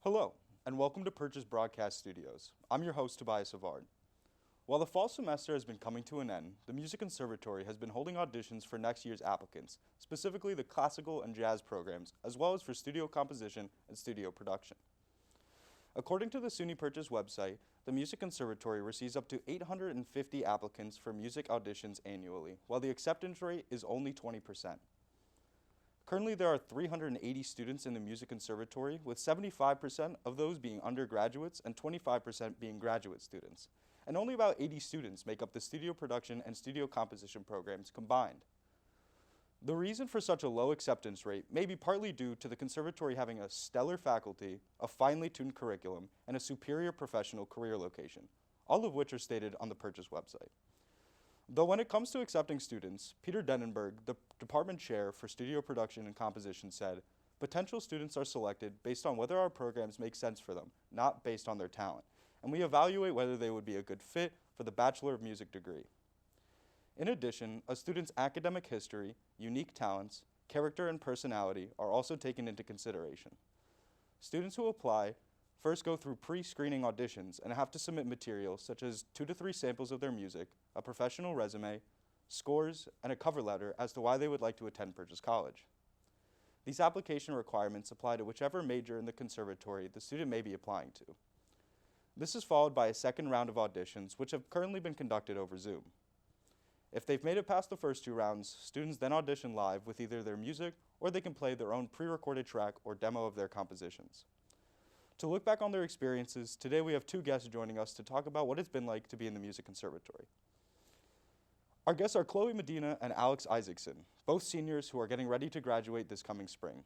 Hello, and welcome to Purchase Broadcast Studios. I'm your host, Tobias Savard. While the fall semester has been coming to an end, the Music Conservatory has been holding auditions for next year's applicants, specifically the classical and jazz programs, as well as for studio composition and studio production. According to the SUNY Purchase website, the Music Conservatory receives up to 850 applicants for music auditions annually, while the acceptance rate is only 20%. Currently, there are 380 students in the Music Conservatory, with 75% of those being undergraduates and 25% being graduate students. And only about 80 students make up the studio production and studio composition programs combined. The reason for such a low acceptance rate may be partly due to the conservatory having a stellar faculty, a finely tuned curriculum, and a superior professional career location, all of which are stated on the Purchase website. Though when it comes to accepting students, Peter Denenberg, the department chair for studio production and composition, said, "Potential students are selected based on whether our programs make sense for them, not based on their talent, and we evaluate whether they would be a good fit for the Bachelor of Music degree." In addition, a student's academic history, unique talents, character, and personality are also taken into consideration. Students who apply first go through pre-screening auditions and have to submit materials such as 2 to 3 samples of their music, a professional resume, scores, and a cover letter as to why they would like to attend Purchase College. These application requirements apply to whichever major in the conservatory the student may be applying to. This is followed by a second round of auditions, which have currently been conducted over Zoom. If they've made it past the first 2 rounds, students then audition live with either their music or they can play their own pre-recorded track or demo of their compositions. To look back on their experiences, today we have 2 guests joining us to talk about what it's been like to be in the Music Conservatory. Our guests are Chloe Medina and Alex Isaacson, both seniors who are getting ready to graduate this coming spring.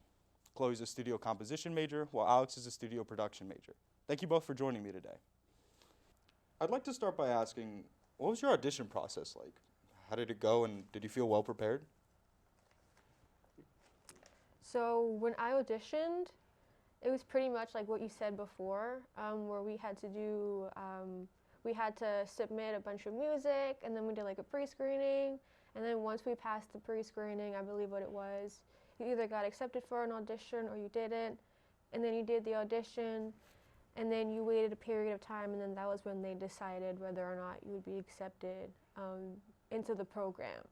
Chloe's a studio composition major, while Alex is a studio production major. Thank you both for joining me today. I'd like to start by asking, what was your audition process like? How did it go, and did you feel well prepared? So when I auditioned, it was pretty much like what you said before, where we had to submit a bunch of music, and then we did like a pre-screening, and then once we passed the pre-screening, I believe what it was, you either got accepted for an audition or you didn't, and then you did the audition, and then you waited a period of time, and then that was when they decided whether or not you would be accepted into the program.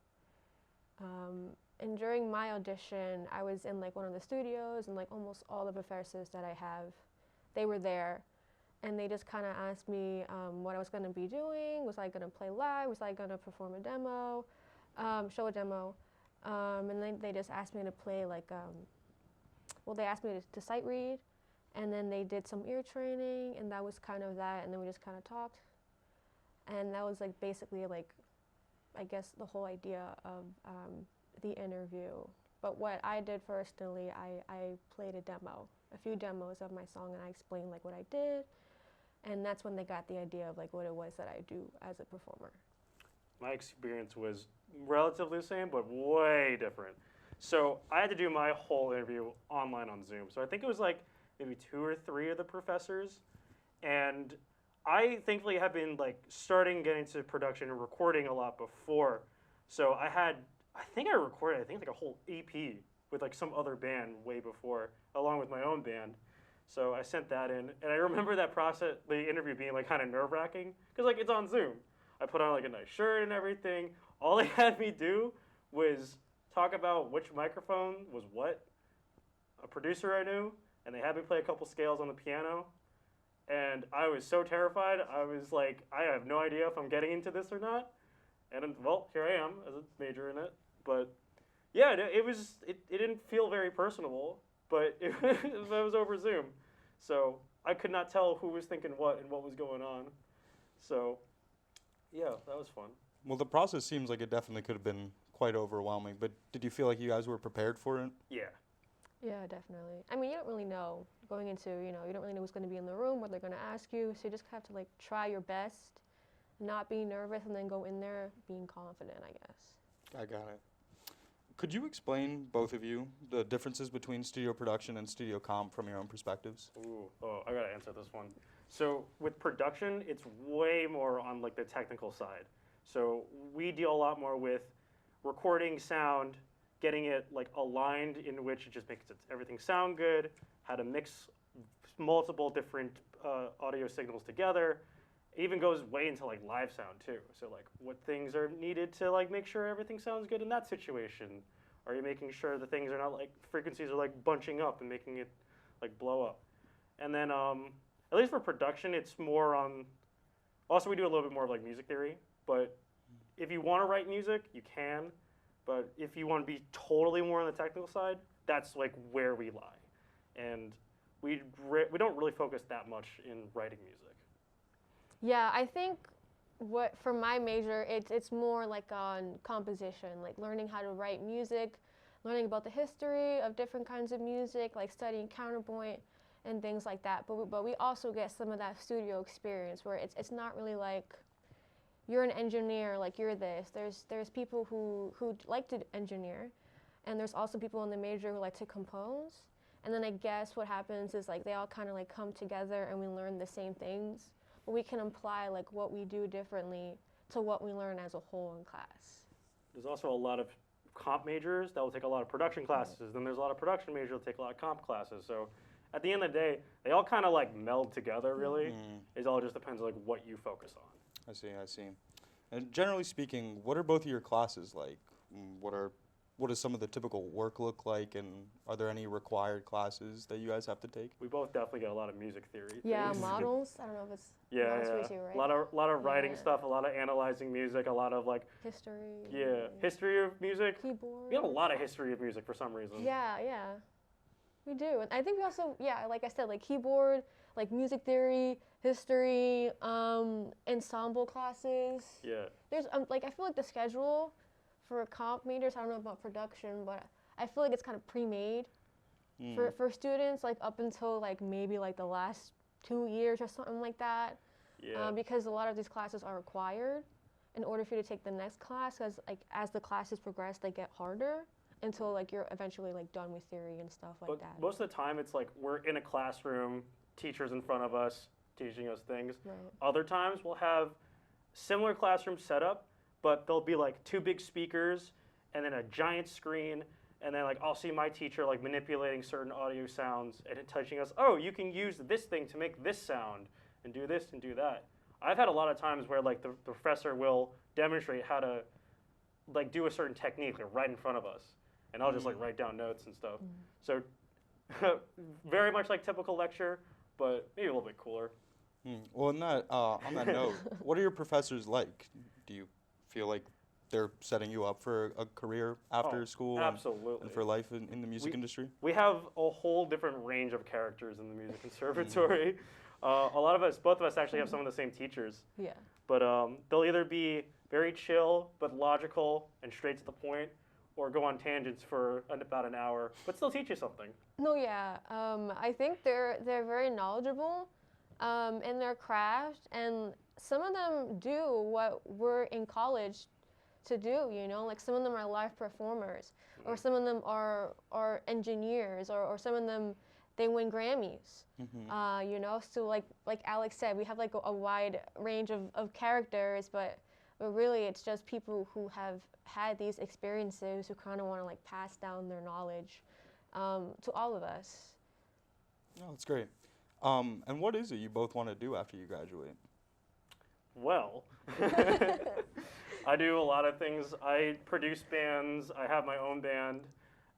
And during my audition, I was in like one of the studios, and like almost all the professors that I have, they were there, and they just kind of asked me what I was going to be doing. Was I going to play live? Was I going to perform a demo, show a demo? And then they just asked me to play like, they asked me to sight read, and then they did some ear training, and that was kind of that, and then we just kind of talked. And that was like basically like, I guess the whole idea of the interview. But what I did personally, I played a few demos of my song, and I explained like what I did, and that's when they got the idea of like what it was that I do as a performer. My experience was relatively the same, but way different. So I had to do my whole interview online on Zoom. So I think it was like maybe 2 or 3 of the professors, and I thankfully have been like starting getting into production and recording a lot before. So I think I recorded like a whole EP with like some other band way before, along with my own band. So I sent that in, and I remember that process, the interview being like kind of nerve-wracking, because like it's on Zoom. I put on like a nice shirt and everything. All they had me do was talk about which microphone was what, a producer I knew, and they had me play a couple scales on the piano. And I was so terrified. I was like, I have no idea if I'm getting into this or not. And well, here I am as a major in it. But yeah, it didn't feel very personable, but it was over Zoom. So I could not tell who was thinking what and what was going on. So yeah, that was fun. Well, the process seems like it definitely could have been quite overwhelming, but did you feel like you guys were prepared for it? Yeah. Yeah, definitely. I mean, you don't really know going into, you don't really know who's going to be in the room, what they're going to ask you, so you just have to like try your best, not be nervous, and then go in there being confident, I guess. I got it. Could you explain, both of you, the differences between studio production and studio comp from your own perspectives? I gotta answer this one. So with production, it's way more on like the technical side. So we deal a lot more with recording sound, getting it like aligned in which it just makes everything sound good, how to mix multiple different audio signals together. It even goes way into like live sound too. So like what things are needed to like make sure everything sounds good in that situation. Are you making sure the things are not like frequencies are like bunching up and making it like blow up? And then at least for production, it's more on. Also, we do a little bit more of like music theory. But if you want to write music, you can. But if you want to be totally more on the technical side, that's like where we lie. And we don't really focus that much in writing music. Yeah, I think for my major, it's more like on composition, like learning how to write music, learning about the history of different kinds of music, like studying counterpoint and things like that. But we also get some of that studio experience where it's not really like you're an engineer, like you're this. There's people who like to engineer, and there's also people in the major who like to compose. And then I guess what happens is like they all kind of like come together and we learn the same things. But we can apply like what we do differently to what we learn as a whole in class. There's also a lot of comp majors that will take a lot of production classes. Then there's a lot of production majors that will take a lot of comp classes. So at the end of the day, they all kind of like meld together really. It all just depends on like what you focus on. I see. And generally speaking, what are both of your classes like? What does some of the typical work look like, and are there any required classes that you guys have to take? We both definitely get a lot of music theory. Yeah, things. models. I don't know if it's Yeah, models for yeah. you too, right? A lot of writing Yeah. stuff, a lot of analyzing music, a lot of like History. history of music. Keyboard. We have a lot of history of music for some reason. Yeah. We do. And I think we also, like I said, like keyboard, like music theory, history, ensemble classes. Yeah. There's like I feel like the schedule for comp majors, I don't know about production, but I feel like it's kind of pre-made for students, like up until like maybe like the last 2 years or something like that. Yeah. Because a lot of these classes are required in order for you to take the next class, because like as the classes progress, they get harder until like you're eventually like done with theory and stuff like But that. most of the time, it's like we're in a classroom, teachers in front of us teaching us things. Right. Other times, we'll have similar classroom setup, but there'll be like 2 big speakers and then a giant screen, and then like I'll see my teacher like manipulating certain audio sounds and teaching us, oh, you can use this thing to make this sound and do this and do that. I've had a lot of times where like the professor will demonstrate how to like do a certain technique like, right in front of us, and I'll just like write down notes and stuff. So very much like typical lecture, but maybe a little bit cooler. Well, on that note, what are your professors like? Do you feel like they're setting you up for a career after school Absolutely. and for life in the music industry? We have a whole different range of characters in the music conservatory. Both of us actually have some of the same teachers. Yeah. But they'll either be very chill but logical and straight to the point, or go on tangents for about an hour, but still teach you something. No, yeah. I think they're very knowledgeable in their craft, and some of them do what we're in college to do. You know, like some of them are live performers, or some of them are engineers, or some of them they win Grammys. You know, so like Alex said, we have like a wide range of characters, but really it's just people who have had these experiences who kind of want to like pass down their knowledge to all of us. Oh, that's great. And what is it you both want to do after you graduate? Well, I do a lot of things. I produce bands, I have my own band,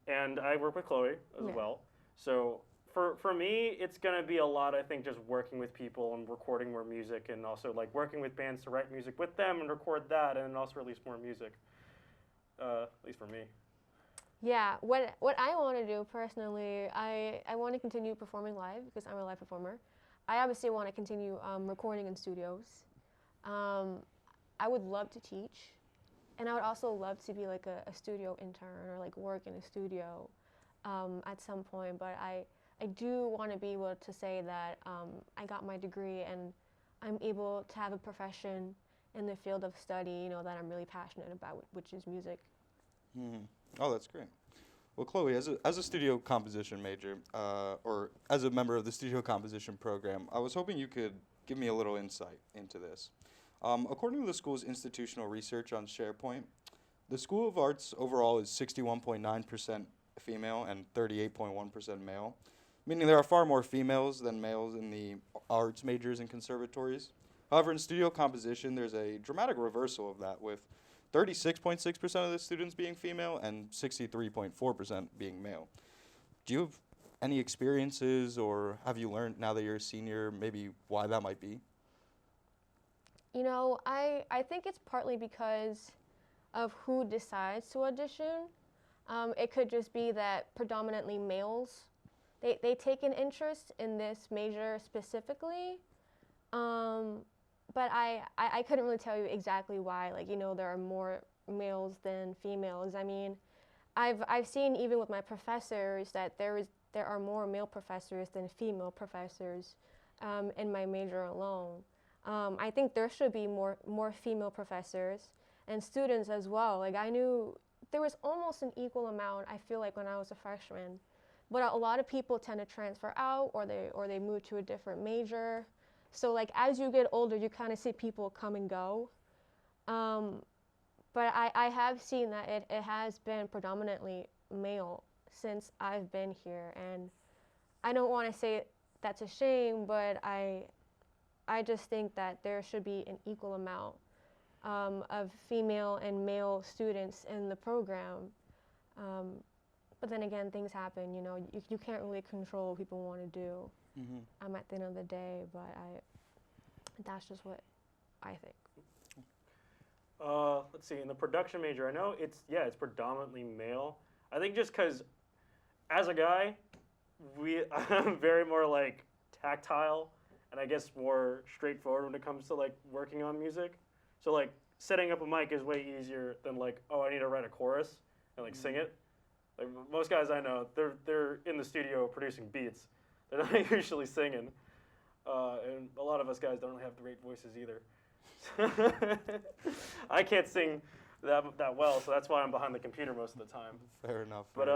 and I work with Chloe as well. So for me, it's going to be a lot, I think, just working with people and recording more music, and also like working with bands to write music with them and record that, and then also release more music, at least for me. Yeah, what I want to do personally, I want to continue performing live because I'm a live performer. I obviously want to continue recording in studios. I would love to teach, and I would also love to be like a studio intern or like work in a studio at some point. But I do want to be able to say that I got my degree and I'm able to have a profession in the field of study, you know, that I'm really passionate about, which is music. Oh, that's great. Well, Chloe, as a studio composition major, or as a member of the studio composition program, I was hoping you could give me a little insight into this. According to the school's institutional research on SharePoint, the School of Arts overall is 61.9% female and 38.1% male, meaning there are far more females than males in the arts majors and conservatories. However, in studio composition, there's a dramatic reversal of that, with 36.6% of the students being female and 63.4% being male. Do you have any experiences, or have you learned now that you're a senior, maybe why that might be? You know, I think it's partly because of who decides to audition. It could just be that predominantly males, they take an interest in this major specifically. But I couldn't really tell you exactly why. Like, you know, there are more males than females. I mean, I've seen even with my professors that there are more male professors than female professors in my major alone. I think there should be more female professors and students as well. Like, I knew there was almost an equal amount, I feel like, when I was a freshman. But a lot of people tend to transfer out, or they move to a different major. So, like, as you get older, you kind of see people come and go. But I have seen that it has been predominantly male since I've been here. And I don't want to say that's a shame, but I just think that there should be an equal amount of female and male students in the program. But then again, things happen, you know, you can't really control what people want to do. At the end of the day, but that's just what I think. Let's see, in the production major, I know it's predominantly male. I think just because as a guy, I'm very more like tactile and I guess more straightforward when it comes to like working on music. So like setting up a mic is way easier than like, oh, I need to write a chorus and like sing it. Like most guys I know, they're in the studio producing beats. They're not usually singing. And a lot of us guys don't really have great voices either. I can't sing that well, so that's why I'm behind the computer most of the time. Fair enough. But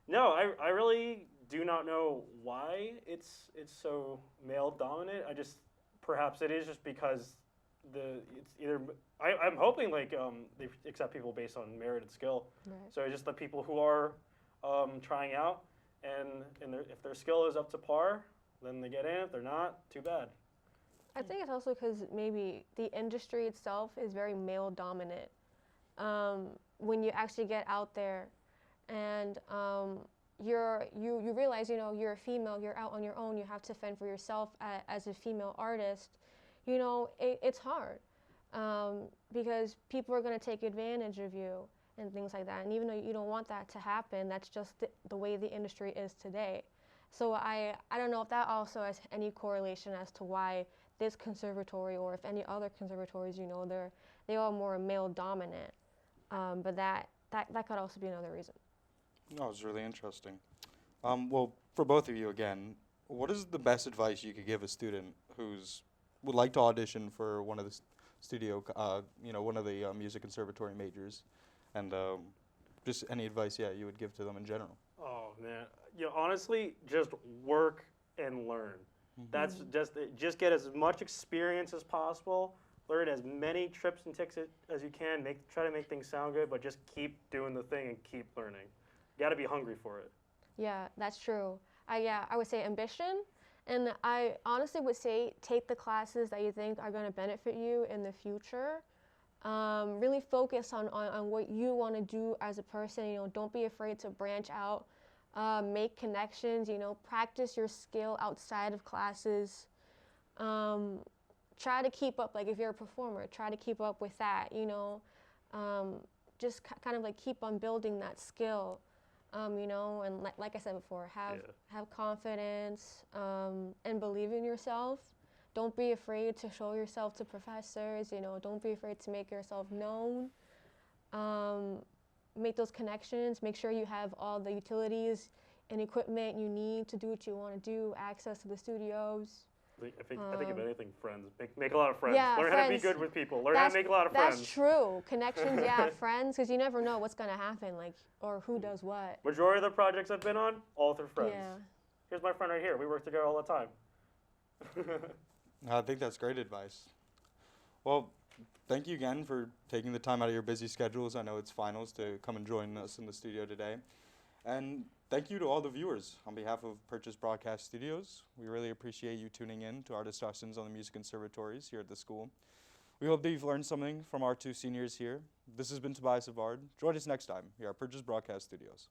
no, I really do not know why it's so male dominant. Perhaps it is just because it's either I'm hoping like they accept people based on merit and skill. Right. So it's just the people who are trying out, and if their skill is up to par, then they get in. If they're not, too bad. I think it's also because maybe the industry itself is very male dominant. When you actually get out there and you realize, you know, you're a female, you're out on your own, you have to fend for yourself as a female artist, you know, it's hard because people are going to take advantage of you and things like that. And even though you don't want that to happen, that's just the way the industry is today. So I don't know if that also has any correlation as to why this conservatory, or if any other conservatories, you know, they are more male dominant. But that could also be another reason. That was really interesting. Well, for both of you again, what is the best advice you could give a student would like to audition for one of the one of the music conservatory majors, and just any advice, you would give to them in general? Oh man, honestly, just work and learn. That's just get as much experience as possible. Learn as many trips and tricks as you can. Try to make things sound good, but just keep doing the thing and keep learning. You got to be hungry for it. Yeah, that's true. I would say ambition, and I honestly would say take the classes that you think are going to benefit you in the future. Really focus on what you want to do as a person. You know, don't be afraid to branch out. Make connections, you know, practice your skill outside of classes. Try to keep up, like if you're a performer, try to keep up with that, you know. Just kind of like keep on building that skill, you know, and like I said before, have confidence and believe in yourself. Don't be afraid to show yourself to professors, you know, don't be afraid to make yourself known. Make those connections, make sure you have all the utilities and equipment you need to do what you want to do, access to the studios. I think if anything, friends. Make a lot of friends. Yeah, Learn how to be good with people. Learn how to make a lot of friends. That's true. Connections, yeah, friends, because you never know what's going to happen, like, or who does what. Majority of the projects I've been on, all through friends. Yeah. Here's my friend right here. We work together all the time. I think that's great advice. Well, thank you again for taking the time out of your busy schedules. I know it's finals to come and join us in the studio today. And thank you to all the viewers. On behalf of Purchase Broadcast Studios, we really appreciate you tuning in to our discussions on the music conservatories here at the school. We hope that you've learned something from our two seniors here. This has been Tobias Savard. Join us next time here at Purchase Broadcast Studios.